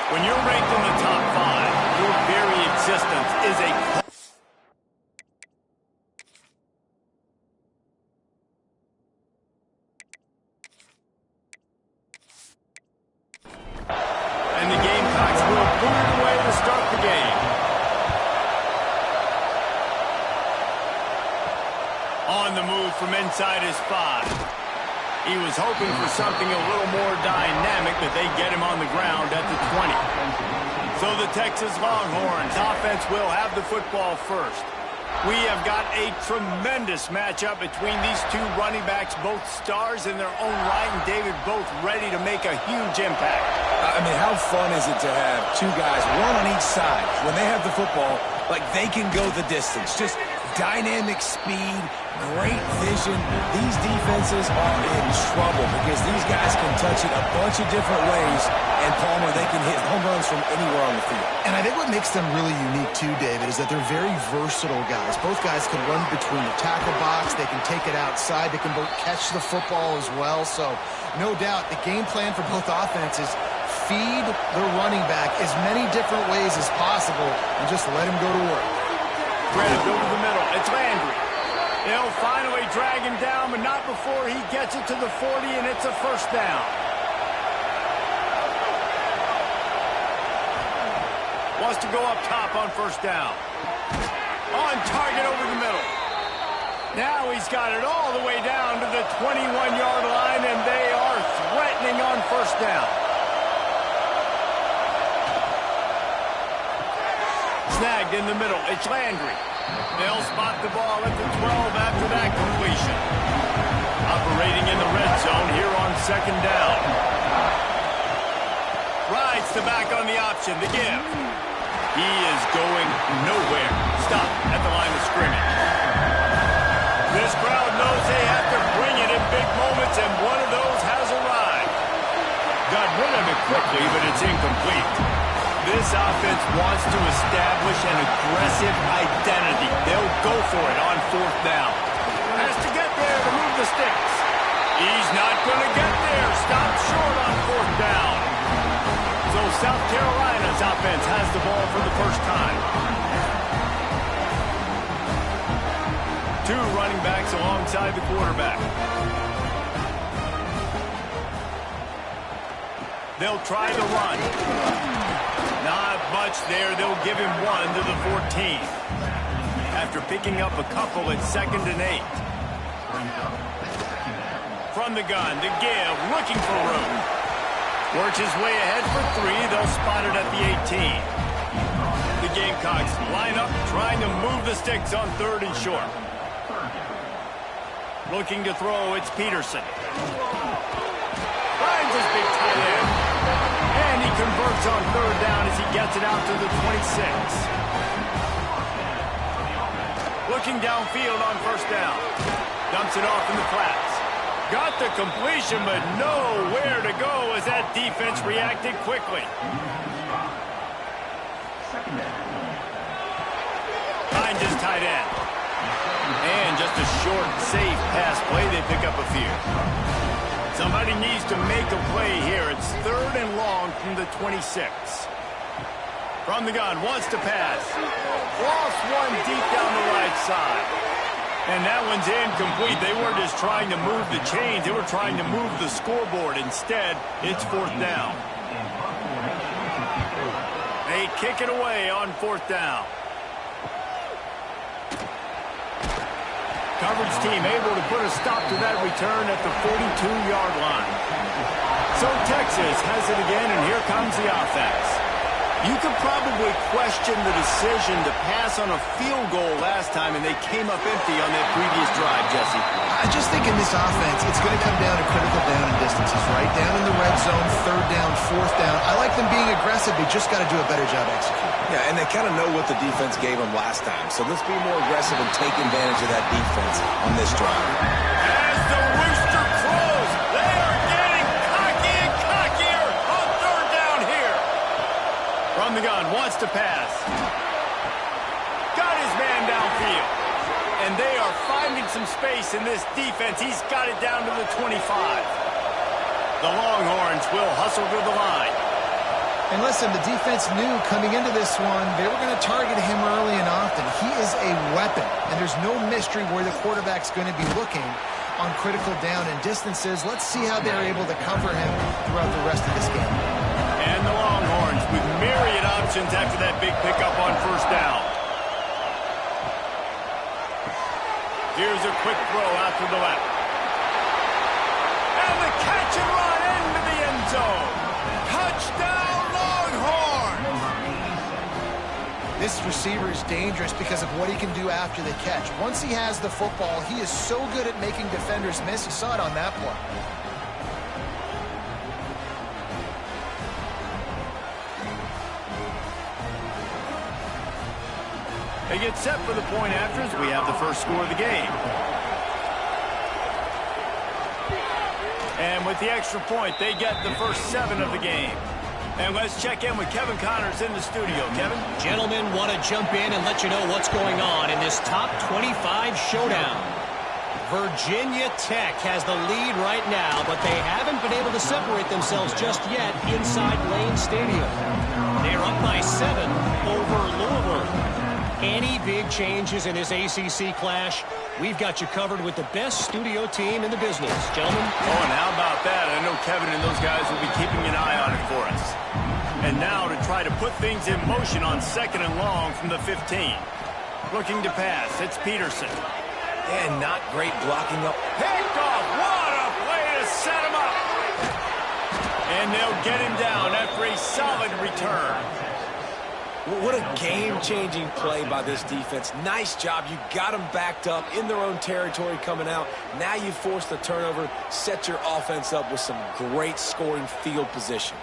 When you're ranked in the top 5, your very existence is a... And the Gamecocks will put it away to start the game. On the move from inside his 5. He was hoping for something a little more dynamic, but they get him on the ground at the 20. So the Texas Longhorns offense will have the football first. We have got a tremendous matchup between these two running backs, both stars in their own right, and David, both ready to make a huge impact. I mean, how fun is it to have two guys, one on each side, when they have the football, like they can go the distance. Just dynamic speed, great vision. These defenses are in trouble because these guys can touch it a bunch of different ways, and Palmer, they can hit home runs from anywhere on the field. And I think what makes them really unique too, David, is that they're very versatile guys. Both guys can run between the tackle box, they can take it outside, they can both catch the football as well. So no doubt the game plan for both offenses, feed their running back as many different ways as possible and just let him go to work. Grabbed over the middle. It's Landry. They'll finally drag him down, but not before he gets it to the 40, and it's a first down. Wants to go up top on first down. On target over the middle. Now he's got it all the way down to the 21-yard line, and they are threatening on first down. Snagged in the middle. It's Landry. They'll spot the ball at the 12 after that completion. Operating in the red zone here on second down. Rides the back on the option. The give. He is going nowhere. Stop at the line of scrimmage. This crowd knows they have to bring it in big moments, and one of those has arrived. Got rid of it quickly, but it's incomplete. This offense wants to establish an aggressive identity. They'll go for it on fourth down. Has to get there to move the sticks. He's not going to get there. Stop short on fourth down. So South Carolina's offense has the ball for the first time. Two running backs alongside the quarterback. They'll try the run. Not much there. They'll give him one to the 14. After picking up a couple at 2nd and 8. From the gun, the give, looking for room. Works his way ahead for 3. They'll spot it at the 18. The Gamecocks line up, trying to move the sticks on 3rd and short. Looking to throw, it's Peterson. Finds his big tight end. And he converts on 3rd down as he gets it out to the 26. Looking downfield on first down. Dumps it off in the flats. Got the completion, but nowhere to go as that defense reacted quickly. Finds his tight end. And just a short, safe pass play. They pick up a few. Somebody needs to make a play here. It's 3rd and long from the 26. From the gun, wants to pass. Lost one deep down the right side. And that one's incomplete. They weren't just trying to move the chains. They were trying to move the scoreboard. Instead, it's 4th down. They kick it away on 4th down. Coverage team able to put a stop to that return at the 42-yard line. So Texas has it again, and here comes the offense. You could probably question the decision to pass on a field goal last time, and they came up empty on that previous drive, Jesse. I just think in this offense, it's going to come down to critical down and distances, right? Down in the red zone, 3rd down, 4th down. I like them being aggressive. They just got to do a better job executing. Yeah, and they kind of know what the defense gave them last time. So let's be more aggressive and take advantage of that defense on this drive. As the rooster crows, they are getting cocky and cockier on 3rd down here. From the gun, wants to pass. Got his man downfield. And they are finding some space in this defense. He's got it down to the 25. The Longhorns will hustle to the line. And listen, the defense knew coming into this one, they were going to target him early and often. He is a weapon, and there's no mystery where the quarterback's going to be looking on critical down and distances. Let's see how they're able to cover him throughout the rest of this game. And the Longhorns with myriad options after that big pickup on first down. Here's a quick throw out to the left. And the catch and run into the end zone. Touchdown, Longhorns! This receiver is dangerous because of what he can do after the catch. Once he has the football, he is so good at making defenders miss. You saw it on that play. They get set for the point after as we have the first score of the game. And with the extra point, they get the first 7 of the game. And let's check in with Kevin Connors in the studio. Kevin? Gentlemen, want to jump in and let you know what's going on in this top 25 showdown. Virginia Tech has the lead right now, but they haven't been able to separate themselves just yet inside Lane Stadium. They're up by 7 over Louisville. Any big changes in this ACC clash, we've got you covered with the best studio team in the business. Gentlemen? Oh, and how about that? I know Kevin and those guys will be keeping an eye on it for us. And now to try to put things in motion on 2nd and long from the 15. Looking to pass, it's Peterson. And not great blocking up. Picked off. What a play to set him up. And they'll get him down after a solid return. What a game-changing play by this defense. Nice job. You got them backed up in their own territory coming out. Now you force the turnover, set your offense up with some great scoring field position.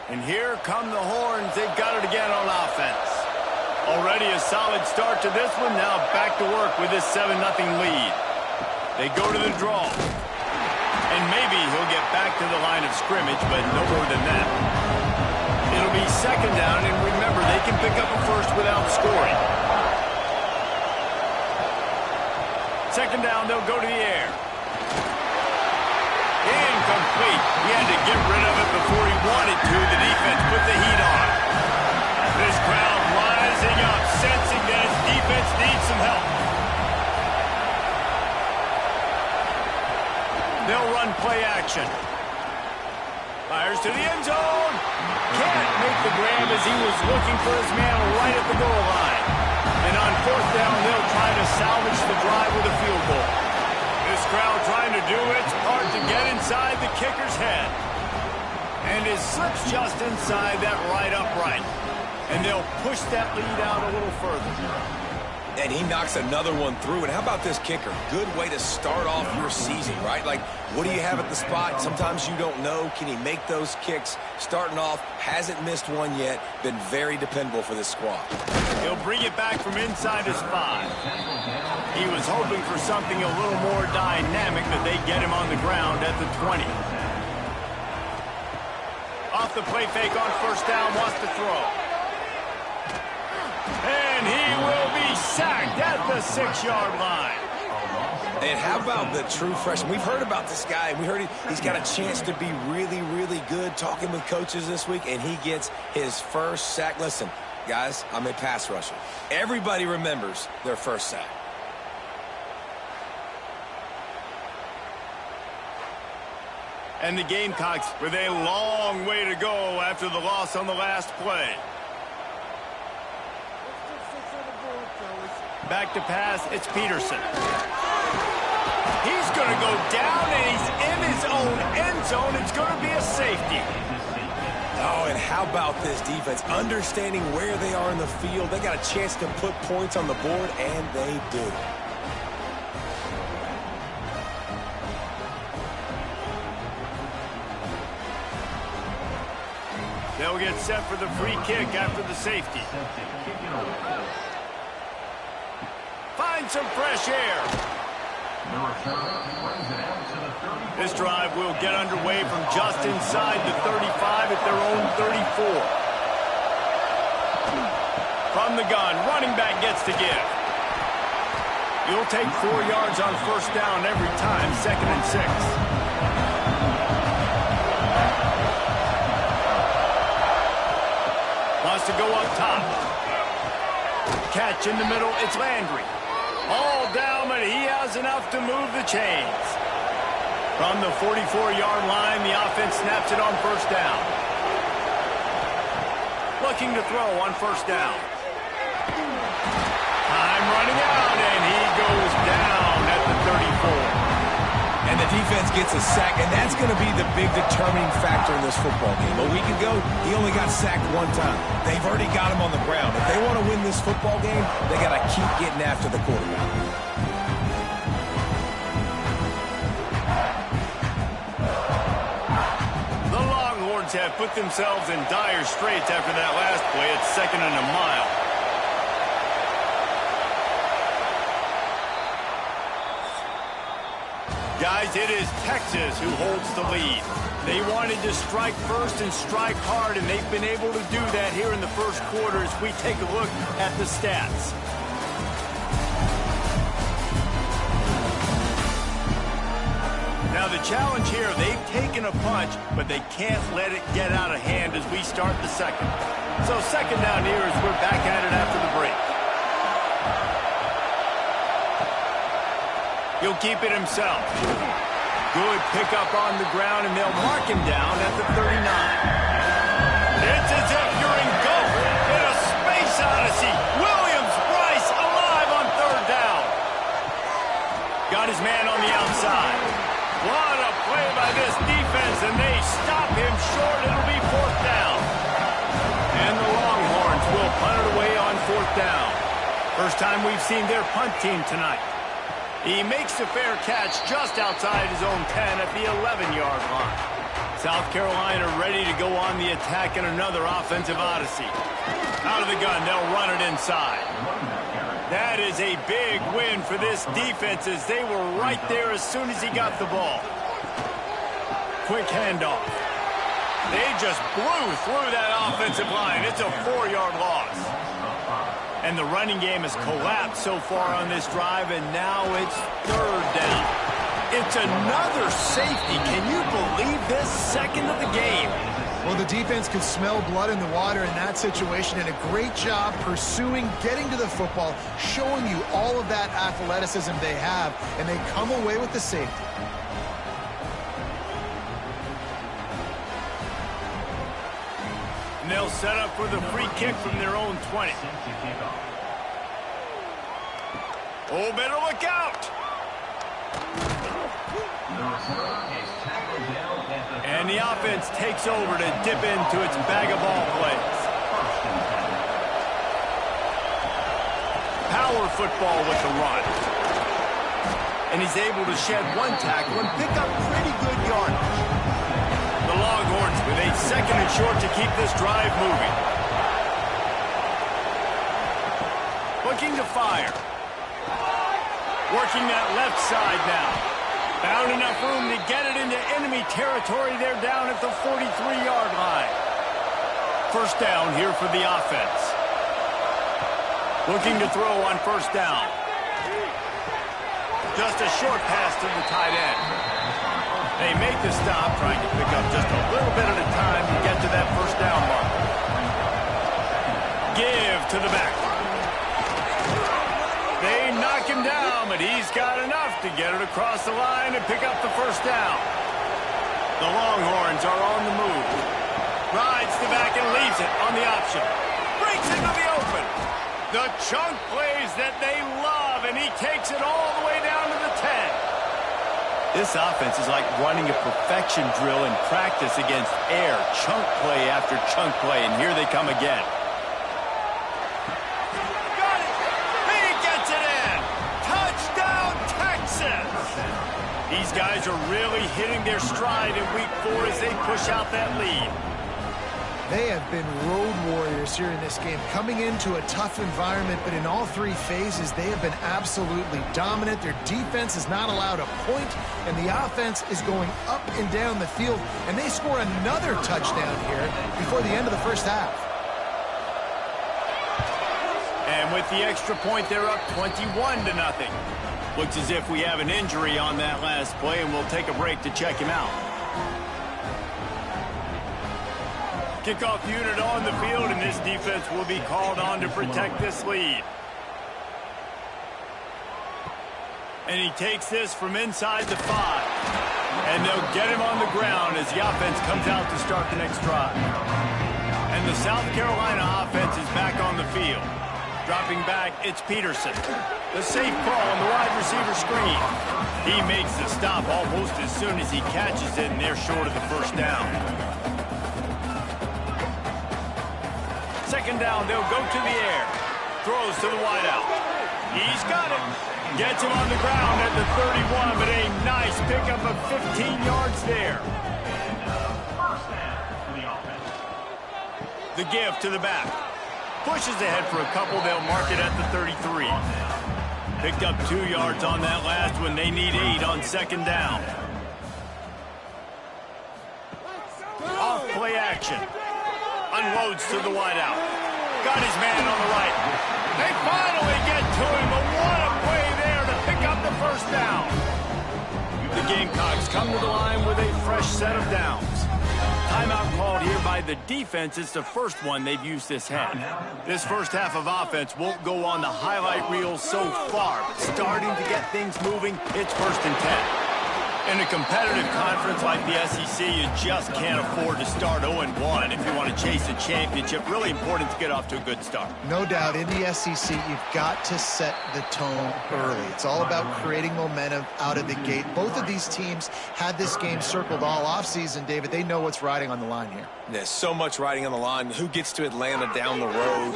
And here come the Horns. They've got it again on offense. Already a solid start to this one. Now back to work with this 7-0 lead. They go to the draw. And maybe he'll get back to the line of scrimmage, but no more than that. It'll be 2nd down, and remember, they can pick up a first without scoring. 2nd down, they'll go to the air. Incomplete. He had to get rid of it before he wanted to. The defense put the heat on. This crowd rising up, sensing that his defense needs some help. They'll run play action. Fires to the end zone. Can't make the grab as he was looking for his man right at the goal line. And on 4th down, they'll try to salvage the drive with a field goal. This crowd trying to do its part to get inside the kicker's head. And it slips just inside that right upright. And they'll push that lead out a little further. And he knocks another one through. And how about this kicker? Good way to start off your season, right? Like, what do you have at the spot? Sometimes you don't know. Can he make those kicks? Starting off, hasn't missed one yet. Been very dependable for this squad. He'll bring it back from inside his 5. He was hoping for something a little more dynamic, that they get him on the ground at the 20. Off the play fake on 1st down, wants to throw. And he will be sacked at the 6-yard line. And how about the true freshman? We've heard about this guy, and we heard he's got a chance to be really, really good. Talking with coaches this week, and he gets his first sack. Listen, guys, I'm a pass rusher. Everybody remembers their first sack. And the Gamecocks with a long way to go after the loss on the last play. Back to pass, it's Peterson. He's going to go down, and he's in his own end zone. It's going to be a safety. Oh, and how about this defense? Understanding where they are in the field. They got a chance to put points on the board, and they do. They'll get set for the free kick after the safety. Find some fresh air. This drive will get underway from just inside the 35 at their own 34. From the gun, running back gets to give. You'll take 4 yards on first down every time, 2nd and 6. Wants to go up top. Catch in the middle, it's Landry. All down, but he has enough to move the chains. From the 44-yard line, the offense snaps it on first down. Looking to throw on first down. Time running out, and he goes down at the 34. And the defense gets a sack, and that's going to be the big determining factor in this football game. A week ago, he only got sacked 1 time. They've already got him on the ground. If they want to win this football game, they got to keep getting after the quarterback. The Longhorns have put themselves in dire straits after that last play. It's 2nd and a mile. Guys, it is Texas who holds the lead. They wanted to strike first and strike hard, and they've been able to do that here in the first quarter as we take a look at the stats. Now the challenge here, they've taken a punch, but they can't let it get out of hand as we start the second. So 2nd down here as we're back at it after the break. He'll keep it himself. Good pickup on the ground, and they'll mark him down at the 39. It's as if you're engulfed in a space odyssey. Williams-Brice alive on 3rd down. Got his man on the outside. What a play by this defense, and they stop him short. It'll be 4th down. And the Longhorns will punt it away on 4th down. First time we've seen their punt team tonight. He makes the fair catch just outside his own 10 at the 11-yard line. South Carolina ready to go on the attack in another offensive odyssey. Out of the gun, they'll run it inside. That is a big win for this defense as they were right there as soon as he got the ball. Quick handoff. They just blew through that offensive line. It's a 4-yard loss. And the running game has collapsed so far on this drive, and now it's 3rd down. It's another safety. Can you believe this? 2nd of the game. Well, the defense could smell blood in the water in that situation, and a great job pursuing, getting to the football, showing you all of that athleticism they have, and they come away with the safety. And they'll set up for the free kick from their own 20. Oh, better look out! And the offense takes over to dip into its bag of ball plays. Power football with the run. And he's able to shed 1 tackle and pick up pretty good yardage. The Longhorns with a 2nd and short to keep this drive moving. Looking to fire. Working that left side now. Found enough room to get it into enemy territory. They're down at the 43-yard line. First down here for the offense. Looking to throw on first down. Just a short pass to the tight end. They make the stop, trying to pick up just a little bit at a time to get to that first down mark. Give to the back. They knock him down, but he's got enough to get it across the line and pick up the first down. The Longhorns are on the move. Rides the back and leaves it on the option. Breaks into the open. The chunk plays that they love, and he takes it all the way down to the 10. This offense is like running a perfection drill in practice against air. Chunk play after chunk play, and here they come again. Got it! He gets it in! Touchdown, Texas! These guys are really hitting their stride in week 4 as they push out that lead. They have been road warriors here in this game, coming into a tough environment, but in all 3 phases, they have been absolutely dominant. Their defense is not allowed a point, and the offense is going up and down the field, and they score another touchdown here before the end of the first half. And with the extra point, they're up 21-0. Looks as if we have an injury on that last play, and we'll take a break to check him out. Kickoff unit on the field, and this defense will be called on to protect this lead. And he takes this from inside the 5. And they'll get him on the ground as the offense comes out to start the next drive. And the South Carolina offense is back on the field. Dropping back, it's Peterson. The safe call on the wide receiver screen. He makes the stop almost as soon as he catches it, and they're short of the first down. Second down, they'll go to the air. Throws to the wideout. He's got it. Gets him on the ground at the 31, but a nice pickup of 15 yards there. The give to the back. Pushes ahead for a couple. They'll mark it at the 33. Picked up 2 yards on that last one. They need 8 on second down. Off play action. Unloads to the wideout. Got his man on the right. They finally get to him, but what a play there to pick up the first down. The Gamecocks come to the line with a fresh set of downs. Timeout called here by the defense. It's the first one they've used this half. This first half of offense won't go on the highlight reel so far, but starting to get things moving, it's 1st and 10. In a competitive conference like the SEC, you just can't afford to start 0-1 if you want to chase a championship. Really important to get off to a good start. No doubt, in the SEC, you've got to set the tone early. It's all about creating momentum out of the gate. Both of these teams had this game circled all offseason, David. They know what's riding on the line here. There's so much riding on the line. Who gets to Atlanta down the road,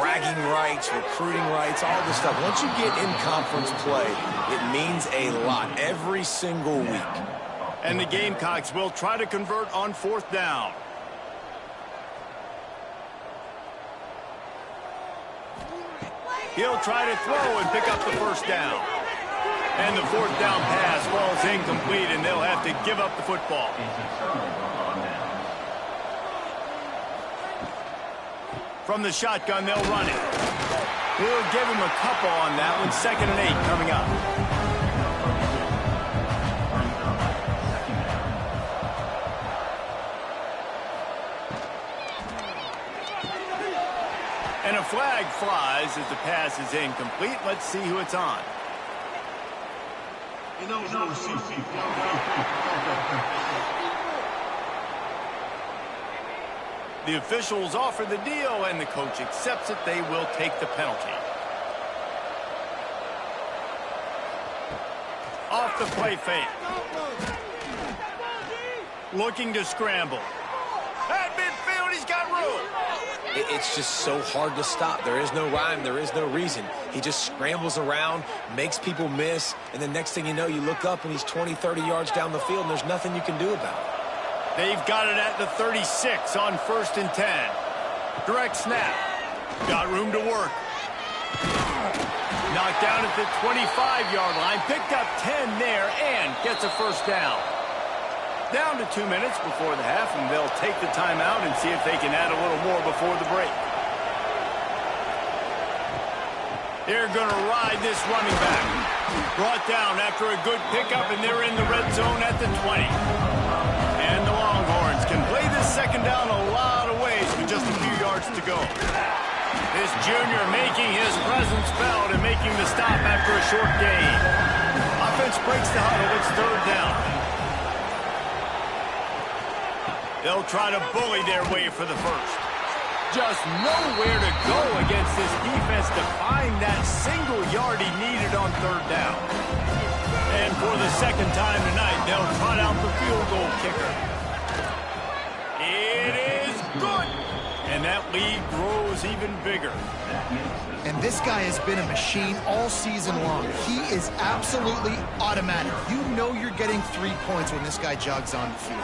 bragging rights, recruiting rights, all this stuff. Once you get in conference play, it means a lot every single week. And the Gamecocks will try to convert on 4th down. He'll try to throw and pick up the first down. And the 4th down pass falls incomplete, and they'll have to give up the football. From the shotgun, they'll run it. We'll give him a couple on that one. 2nd and 8 coming up. And a flag flies as the pass is incomplete. Let's see who it's on. The officials offer the deal, and the coach accepts it. They will take the penalty. Off the play fake. Looking to scramble. At midfield, he's got room. It's just so hard to stop. There is no rhyme. There is no reason. He just scrambles around, makes people miss, and the next thing you know, you look up and he's 20, 30 yards down the field, and there's nothing you can do about it. They've got it at the 36 on 1st and 10. Direct snap. Got room to work. Knocked down at the 25-yard line. Picked up 10 there and gets a first down. Down to 2 minutes before the half, and they'll take the timeout and see if they can add a little more before the break. They're going to ride this running back. Brought down after a good pickup, and they're in the red zone at the 20. And the Longhorns can play this second down a lot of ways with just a few yards to go. This junior making his presence felt and making the stop after a short gain. Offense breaks the huddle. It's 3rd down. They'll try to bully their way for the first. Just nowhere to go against this defense to find that single yard he needed on 3rd down. And for the second time tonight, they'll trot out the field goal kicker. It is good. And that lead grows even bigger. And this guy has been a machine all season long. He is absolutely automatic. You know you're getting 3 points when this guy jogs on the field.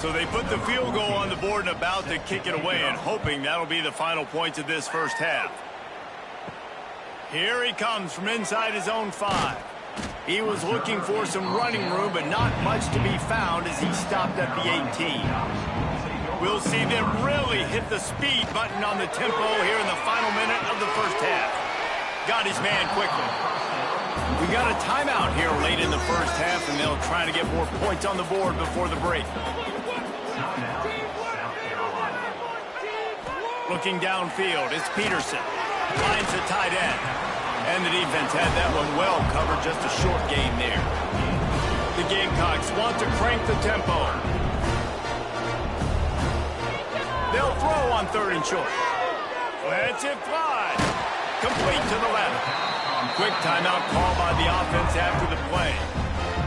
So they put the field goal on the board and about to kick it away, and hoping that'll be the final points of this first half. Here he comes from inside his own 5. He was looking for some running room, but not much to be found as he stopped at the 18. We'll see them really hit the speed button on the tempo here in the final minute of the first half. Got his man quickly. We got a timeout here late in the first half, and they'll try to get more points on the board before the break. Looking downfield, it's Peterson. Finds the tight end. And the defense had that one well covered, just a short gain there. The Gamecocks want to crank the tempo. They'll throw on 3rd and short. Let's it fly. Complete to the left. Quick timeout call by the offense after the play.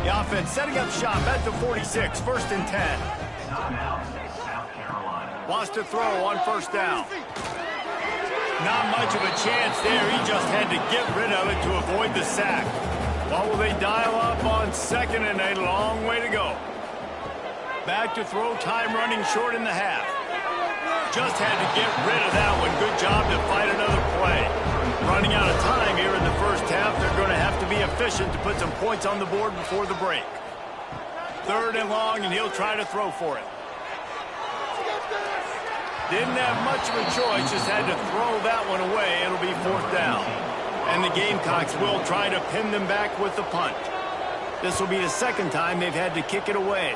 The offense setting up shop at the 46, 1st and 10. Wants to throw on 1st down. Not much of a chance there. He just had to get rid of it to avoid the sack. What will they dial up on 2nd and a long way to go? Back to throw, time running short in the half. Just had to get rid of that one. Good job to fight another play. Running out of time here in the first half. They're going to have to be efficient to put some points on the board before the break. 3rd and long, and he'll try to throw for it. Didn't have much of a choice, just had to throw that one away. It'll be 4th down. And the Gamecocks will try to pin them back with the punt. This will be the 2nd time they've had to kick it away.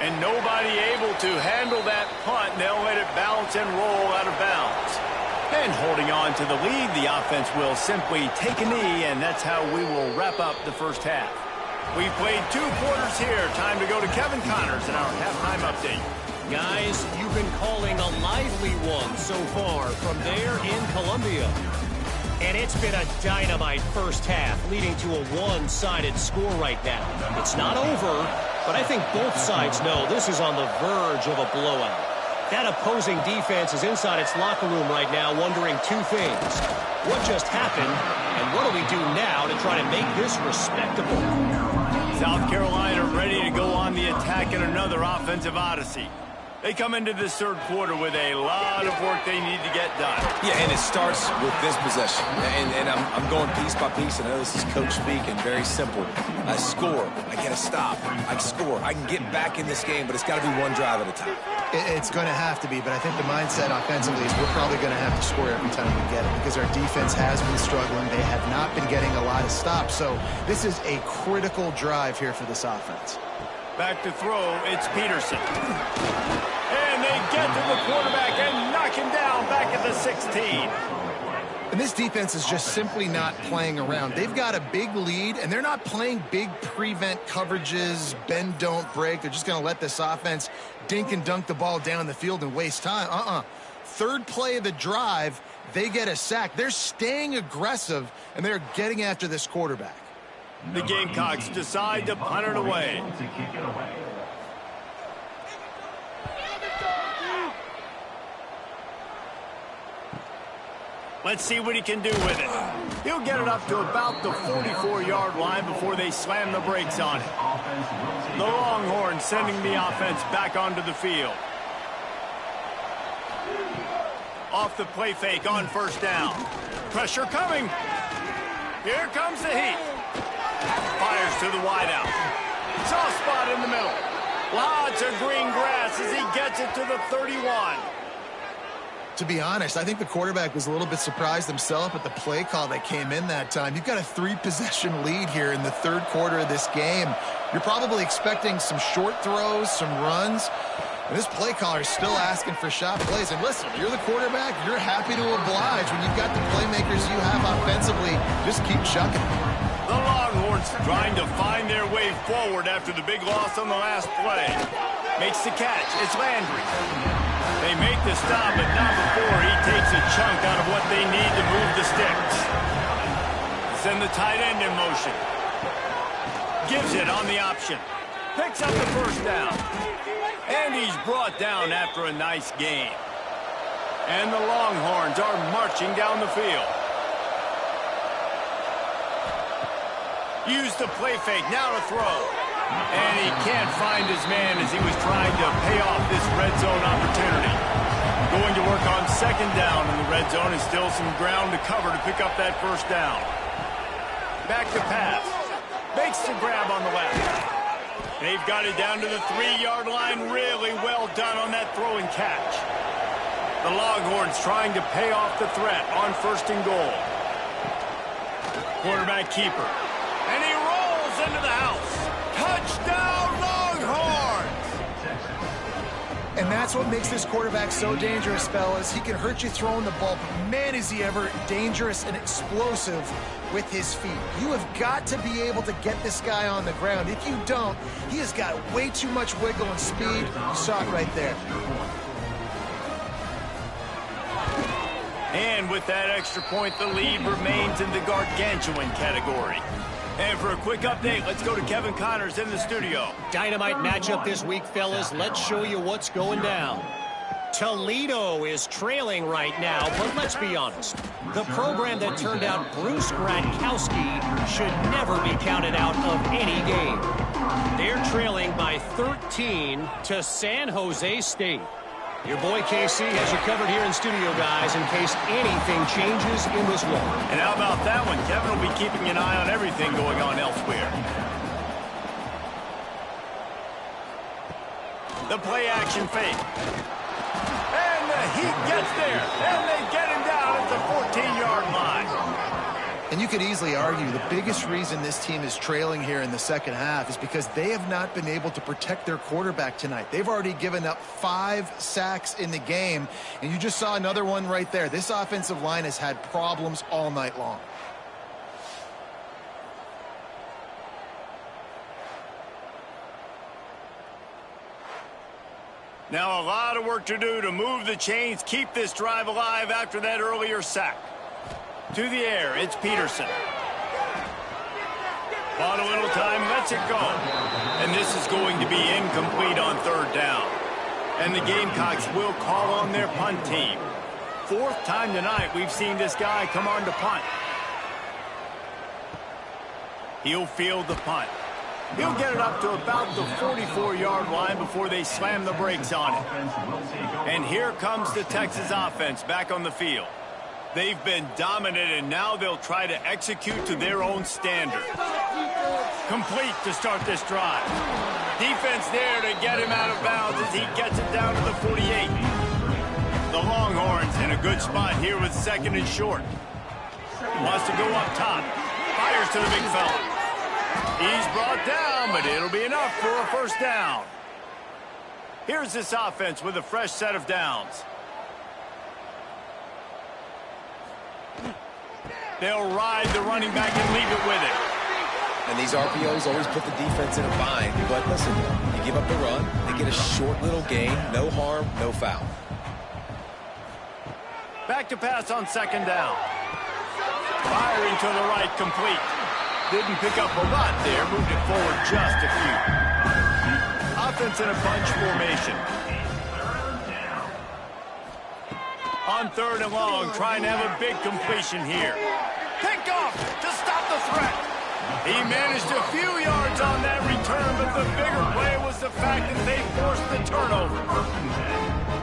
And nobody able to handle that punt. They'll let it bounce and roll out of bounds. And holding on to the lead, the offense will simply take a knee, and that's how we will wrap up the first half. We played 2 quarters here. Time to go to Kevin Connors in our halftime update. Guys, you've been calling a lively one so far from there in Columbia. And it's been a dynamite first half, leading to a one-sided score right now. It's not over, but I think both sides know this is on the verge of a blowout. That opposing defense is inside its locker room right now wondering 2 things. What just happened, and what do we do now to try to make this respectable? South Carolina ready to go on the attack in another offensive odyssey. They come into this 3rd quarter with a lot of work they need to get done. Yeah, and it starts with this possession. And I'm going piece by piece. I know this is coach speak and very simple. I score. I get a stop. I score. I can get back in this game, but it's got to be one drive at a time. It's going to have to be, but I think the mindset offensively is we're probably going to have to score every time we get it because our defense has been struggling. They have not been getting a lot of stops. So this is a critical drive here for this offense. Back to throw, it's Peterson. And they get to the quarterback and knock him down back at the 16. And this defense is just simply not playing around. They've got a big lead, and they're not playing big prevent coverages, bend, don't break. They're just going to let this offense dink and dunk the ball down the field and waste time. 3rd play of the drive, they get a sack. They're staying aggressive, and they're getting after this quarterback. The Gamecocks decide to punt it away. Let's see what he can do with it. He'll get it up to about the 44-yard line before they slam the brakes on it. The Longhorns sending the offense back onto the field. Off the play fake on 1st down. Pressure coming. Here comes the heat. Fires to the wideout. Soft spot in the middle. Lots of green grass as he gets it to the 31. To be honest, I think the quarterback was a little bit surprised himself at the play call that came in that time. You've got a 3-possession lead here in the 3rd quarter of this game. You're probably expecting some short throws, some runs. And this play caller is still asking for shot plays. And listen, you're the quarterback. You're happy to oblige. When you've got the playmakers you have offensively, just keep chucking them. The Longhorns trying to find their way forward after the big loss on the last play. Makes the catch. It's Landry. They make the stop, but not before he takes a chunk out of what they need to move the sticks. Send the tight end in motion. Gives it on the option. Picks up the 1st down. And he's brought down after a nice gain. And the Longhorns are marching down the field. Use the play fake, now to throw. And he can't find his man as he was trying to pay off this red zone opportunity. Going to work on 2nd down in the red zone, and still some ground to cover to pick up that 1st down. Back to pass. Makes the grab on the left. They've got it down to the 3-yard line. Really well done on that throw and catch. The Longhorns trying to pay off the threat on 1st and goal. Quarterback keeper. And he rolls into the house. Touchdown, Longhorns! And that's what makes this quarterback so dangerous, fellas. He can hurt you throwing the ball, but man, is he ever dangerous and explosive with his feet. You have got to be able to get this guy on the ground. If you don't, he has got way too much wiggle and speed. You saw it right there. And with that extra point, the lead remains in the gargantuan category. And for a quick update, let's go to Kevin Connors in the studio. Dynamite matchup this week, fellas. Let's show you what's going down. Toledo is trailing right now, but let's be honest. The program that turned out Bruce Gradkowski should never be counted out of any game. They're trailing by 13 to San Jose State. Your boy KC has you covered here in studio, guys, in case anything changes in this one. And how about that one? Kevin will be keeping an eye on everything going on elsewhere. The play action fake. And the Heat gets there. And they get him down at the 14-yard line. And you could easily argue the biggest reason this team is trailing here in the second half is because they have not been able to protect their quarterback tonight. They've already given up 5 sacks in the game, and you just saw another one right there. This offensive line has had problems all night long. Now a lot of work to do to move the chains, keep this drive alive after that earlier sack. To the air, it's Peterson. Bought a little time, lets it go. And this is going to be incomplete on 3rd down. And the Gamecocks will call on their punt team. 4th time tonight we've seen this guy come on to punt. He'll field the punt. He'll get it up to about the 44-yard line before they slam the brakes on it. And here comes the Texas offense back on the field. They've been dominant, and now they'll try to execute to their own standard. Complete to start this drive. Defense there to get him out of bounds as he gets it down to the 48. The Longhorns in a good spot here with 2nd and short. Wants to go up top. Fires to the big fella. He's brought down, but it'll be enough for a 1st down. Here's this offense with a fresh set of downs. They'll ride the running back and leave it with it. And these RPOs always put the defense in a bind. But listen, you give up the run, they get a short little gain, no harm, no foul. Back to pass on 2nd down. Firing to the right, complete. Didn't pick up a lot there, moved it forward just a few. Offense in a bunch formation. On 3rd and long, trying to have a big completion here. Picked off to stop the threat. He managed a few yards on that return, but the bigger play was the fact that they forced the turnover.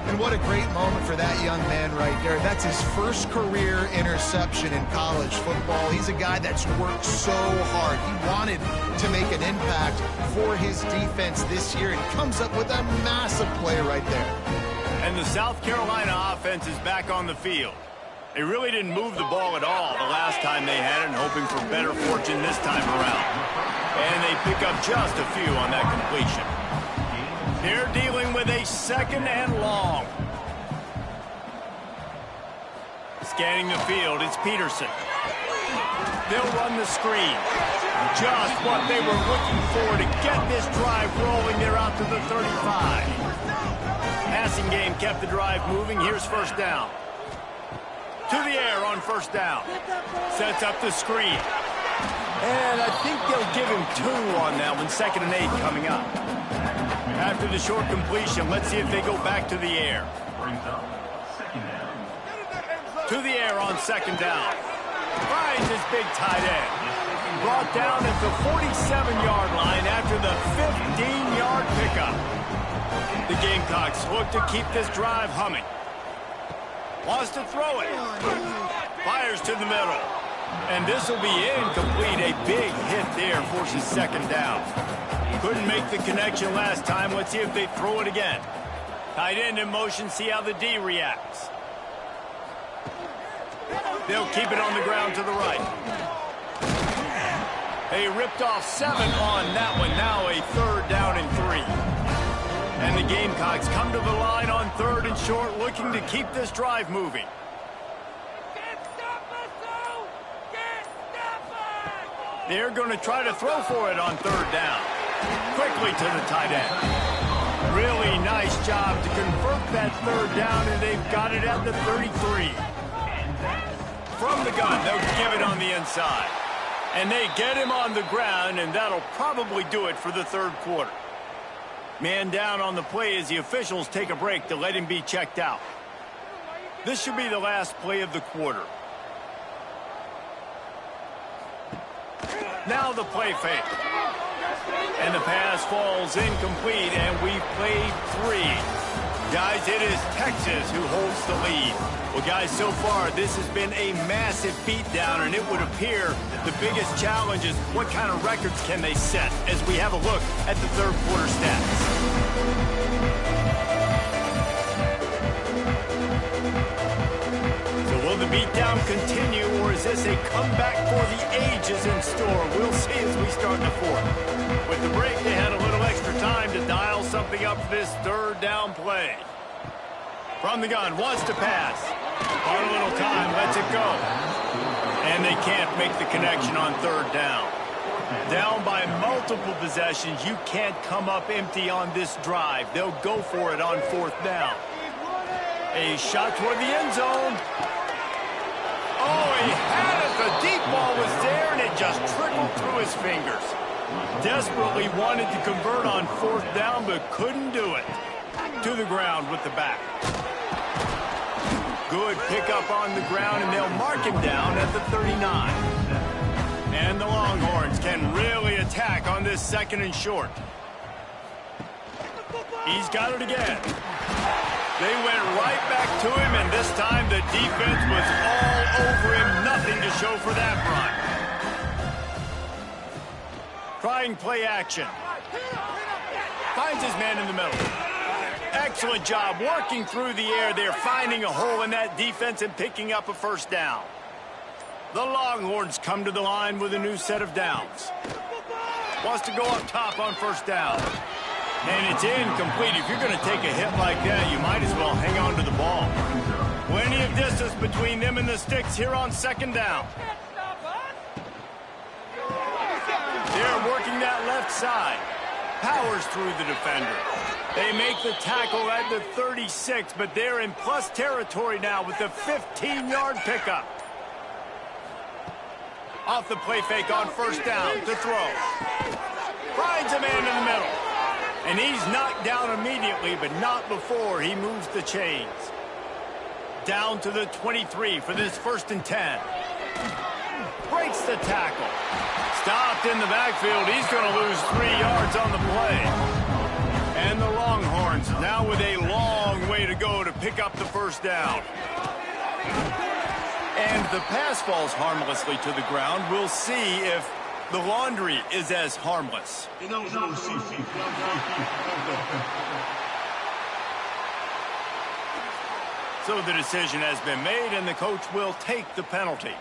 And what a great moment for that young man right there. That's his first career interception in college football. He's a guy that's worked so hard. He wanted to make an impact for his defense this year, and comes up with a massive play right there. And the South Carolina offense is back on the field. They really didn't move the ball at all the last time they had it, and hoping for better fortune this time around. And they pick up just a few on that completion. They're dealing with a 2nd and long. Scanning the field, it's Peterson. They'll run the screen. Just what they were looking for to get this drive rolling. They're out to the 35. Passing game kept the drive moving. Here's 1st down. To the air on 1st down. Sets up the screen. And I think they'll give him 2 on that one. 2nd and 8 coming up. After the short completion, let's see if they go back to the air. To the air on 2nd down. Finds his big tight end. Brought down at the 47-yard line after the 15-yard pickup. The Gamecocks look to keep this drive humming. Wants to throw it. Fires to the middle. And this will be incomplete. A big hit there forces 2nd down. Couldn't make the connection last time. Let's see if they throw it again. Tight end in motion, see how the D reacts. They'll keep it on the ground to the right. They ripped off 7 on that one. Now a 3rd down and 3. And the Gamecocks come to the line on 3rd and short, looking to keep this drive moving. They're going to try to throw for it on 3rd down. Quickly to the tight end. Really nice job to convert that 3rd down, and they've got it at the 33. From the gun, they'll give it on the inside. And they get him on the ground, and that'll probably do it for the 3rd quarter. Man down on the play as the officials take a break to let him be checked out. This should be the last play of the quarter. Now the play fake. And the pass falls incomplete, and we've played 3. Guys, it is Texas who holds the lead. Well, guys, so far, this has been a massive beatdown, and it would appear the biggest challenge is what kind of records can they set as we have a look at the 3rd quarter stats. Will the beatdown continue, or is this a comeback for the ages in store? We'll see as we start the 4th. With the break, they had a little extra time to dial something up for this 3rd down play. From the gun, wants to pass. On a little time, lets it go. And they can't make the connection on 3rd down. Down by multiple possessions, you can't come up empty on this drive. They'll go for it on 4th down. A shot toward the end zone. Oh, he had it. The deep ball was there, and it just trickled through his fingers. Desperately wanted to convert on 4th down, but couldn't do it. To the ground with the back. Good pickup on the ground, and they'll mark him down at the 39. And the Longhorns can really attack on this 2nd and short. He's got it again. They went right back to him, and this time the defense was all over him. Nothing to show for that run. Trying play action. Finds his man in the middle. Excellent job working through the air there, finding a hole in that defense and picking up a 1st down. The Longhorns come to the line with a new set of downs. Wants to go up top on 1st down. And it's incomplete. If you're going to take a hit like that, you might as well hang on to the ball. Plenty of distance between them and the sticks here on 2nd down. They're working that left side. Powers through the defender. They make the tackle at the 36, but they're in plus territory now with the 15-yard pickup. Off the play fake on 1st down to throw. Finds a man in the middle. And he's knocked down immediately, but not before he moves the chains. Down to the 23 for this 1st and 10. Breaks the tackle. Stopped in the backfield. He's going to lose 3 yards on the play. And the Longhorns now with a long way to go to pick up the 1st down. And the pass falls harmlessly to the ground. We'll see if the laundry is as harmless. So the decision has been made, and the coach will take the penalty.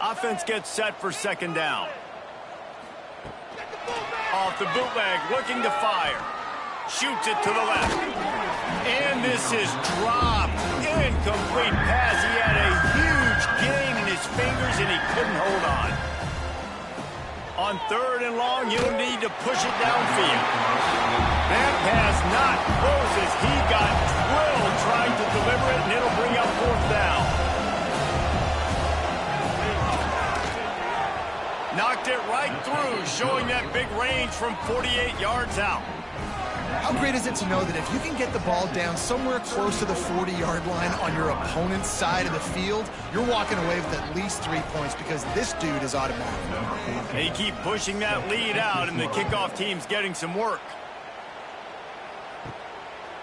Offense gets set for 2nd down. Off the bootleg, looking to fire. Shoots it to the left. And this is dropped. Incomplete pass. He had a huge gain in his fingers, and he couldn't hold on. On 3rd and long, he'll need to push it downfield. That pass not close as he got drilled trying to deliver it, and it'll bring up 4th down. Knocked it right through, showing that big range from 48 yards out. How great is it to know that if you can get the ball down somewhere close to the 40-yard line on your opponent's side of the field, you're walking away with at least 3 points because this dude is automatic. They keep pushing that lead out, and the kickoff team's getting some work.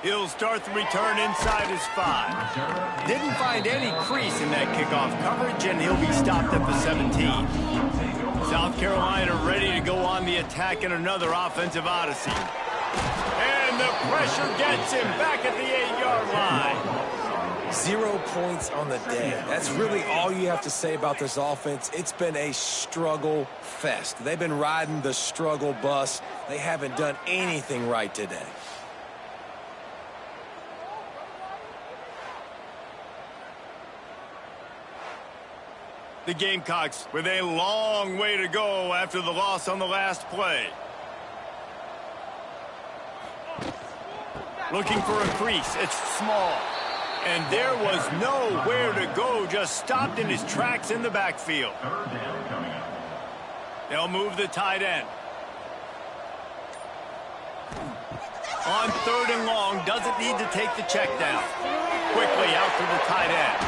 He'll start the return inside his 5. Didn't find any crease in that kickoff coverage, and he'll be stopped at the 17. South Carolina ready to go on the attack in another offensive odyssey. And the pressure gets him back at the 8-yard line. 0 points on the day. That's really all you have to say about this offense. It's been a struggle fest. They've been riding the struggle bus. They haven't done anything right today. The Gamecocks with a long way to go after the loss on the last play. Looking for a crease. It's small. And there was nowhere to go, just stopped in his tracks in the backfield. They'll move the tight end. On 3rd and long, doesn't need to take the check down. Quickly out to the tight end.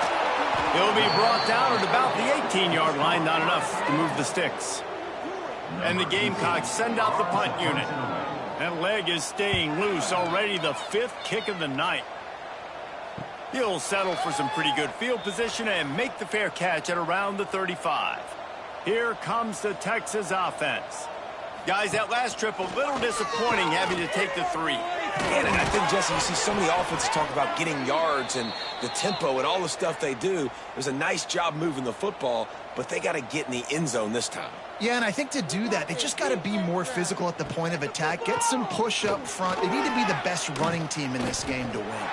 He'll be brought down at about the 18-yard line, not enough to move the sticks. And the Gamecocks send out the punt unit. That leg is staying loose, already the 5th kick of the night. He'll settle for some pretty good field position and make the fair catch at around the 35. Here comes the Texas offense. Guys, that last trip a little disappointing having to take the 3. And I think, Jesse, you see so many offenses talk about getting yards and the tempo and all the stuff they do. There's a nice job moving the football, but they got to get in the end zone this time. Yeah, and I think to do that, they just got to be more physical at the point of attack, get some push up front. They need to be the best running team in this game to win.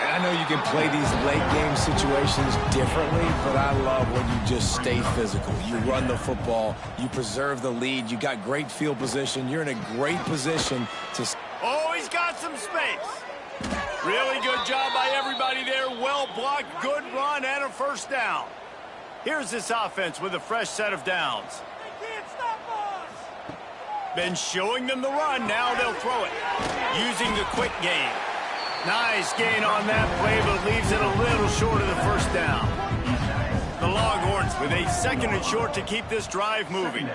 And I know you can play these late-game situations differently, but I love when you just stay physical. You run the football, you preserve the lead, you got great field position, you're in a great position to... Oh, he's got some space. Really good job by everybody there. Well blocked, good run, and a first down. Here's this offense with a fresh set of downs. They can't stop us. Been showing them the run, now they'll throw it. Using the quick game. Nice gain on that play, but leaves it a little short of the first down. The Longhorns with a 2nd and short to keep this drive moving.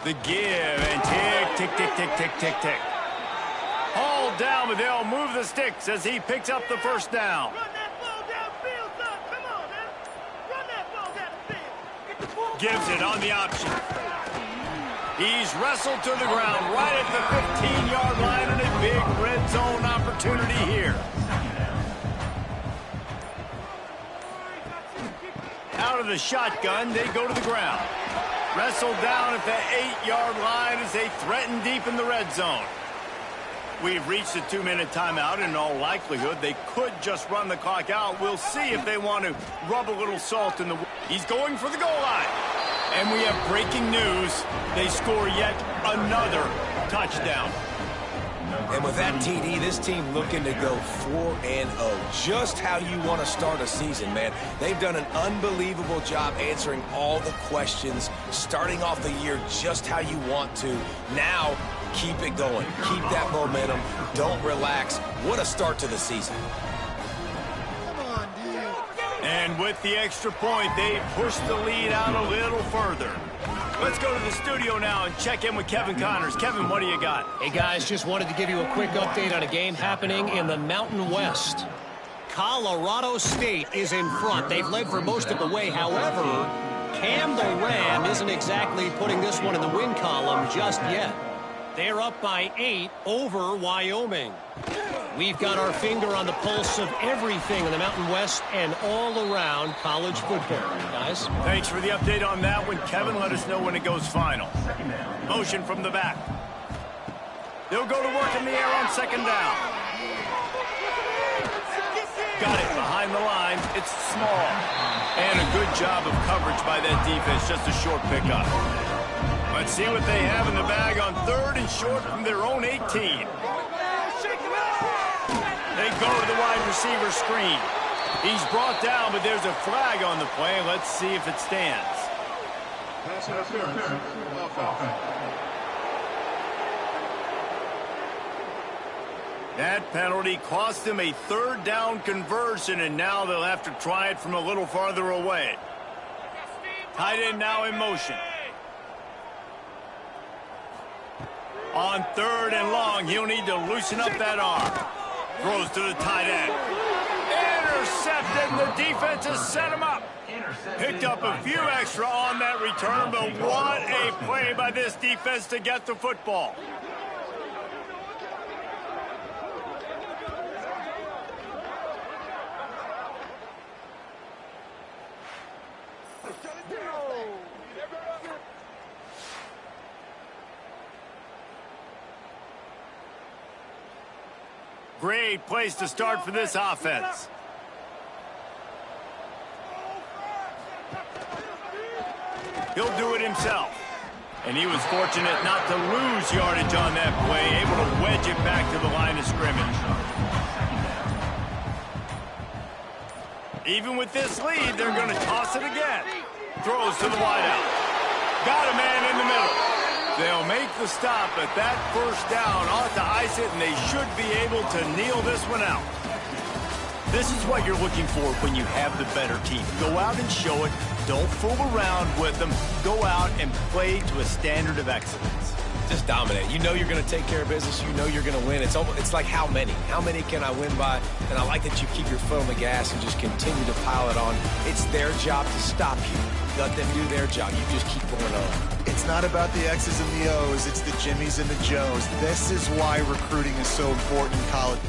The give and tick, tick, tick, tick, tick, tick, tick. Hauled down, but they'll move the sticks as he picks up the first down. Run that ball downfield, son. Come on, man. Run that ball downfield. Get the ball. Gives it on the option. He's wrestled to the ground right at the 15-yard line and a big red zone opportunity here. Out of the shotgun, they go to the ground. Wrestled down at the 8-yard line as they threaten deep in the red zone. We've reached a 2-minute timeout, and in all likelihood, they could just run the clock out. We'll see if they want to rub a little salt in the... He's going for the goal line. And we have breaking news. They score yet another touchdown. And with that TD, this team looking to go 4-0. Just how you want to start a season, man. They've done an unbelievable job answering all the questions, starting off the year just how you want to. Now, keep it going. Keep that momentum. Don't relax. What a start to the season. And with the extra point, they push the lead out a little further. Let's go to the studio now and check in with Kevin Connors. Kevin, what do you got? Hey, guys, just wanted to give you a quick update on a game happening in the Mountain West. Colorado State is in front. They've led for most of the way. However, Cam the Ram isn't exactly putting this one in the win column just yet. They're up by 8 over Wyoming. We've got our finger on the pulse of everything in the Mountain West and all around college football, guys. Thanks for the update on that one, Kevin. Let us know when it goes final. Motion from the back. They'll go to work in the air on 2nd down. Got it behind the line. It's small. And a good job of coverage by that defense. Just a short pickup. Let's see what they have in the bag on 3rd and short from their own 18. They go to the wide receiver screen. He's brought down, but there's a flag on the play. Let's see if it stands. That penalty cost them a 3rd down conversion, and now they'll have to try it from a little farther away. Tight end now in motion. On 3rd and long, he'll need to loosen up that arm. Throws to the tight end. Intercepted, the defense has set him up. Picked up a few extra on that return, but what a play by this defense to get the football. Great place to start for this offense. He'll do it himself. And he was fortunate not to lose yardage on that play, able to wedge it back to the line of scrimmage. Even with this lead, they're going to toss it again. Throws to the wideout. Got a man in the middle. They'll make the stop, but that first down ought to ice it, and they should be able to kneel this one out. This is what you're looking for when you have the better team. Go out and show it. Don't fool around with them. Go out and play to a standard of excellence. Just dominate. You know you're going to take care of business. You know you're going to win. It's like how many? How many can I win by? And I like that you keep your foot on the gas and just continue to pile it on. It's their job to stop you. Let them do their job. You just keep going on. It's not about the X's and the O's. It's the Jimmies and the Joes. This is why recruiting is so important in college.